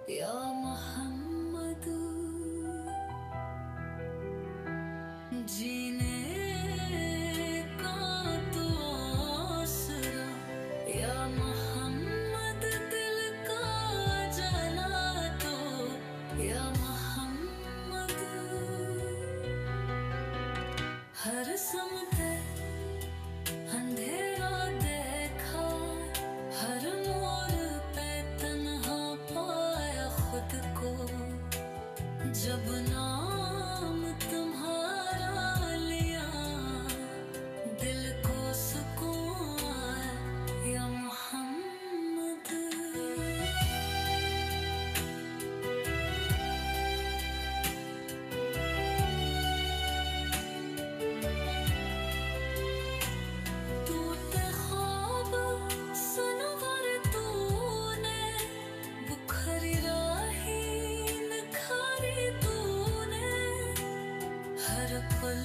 या मोहम्मद, जीने का तो आसरा, या मोहम्मद दिल का जला तो, या मोहम्मद। हर समते अंधेरा देखा, हर मोड़ पे तन्हा पाया खुद को, जब नाम तुम्हारा लिया दिल को सुकून आया, या मोहम्मद। टूटे ख्वाब सनवर तूने, बुखरी राही निखारी तूने, हर पल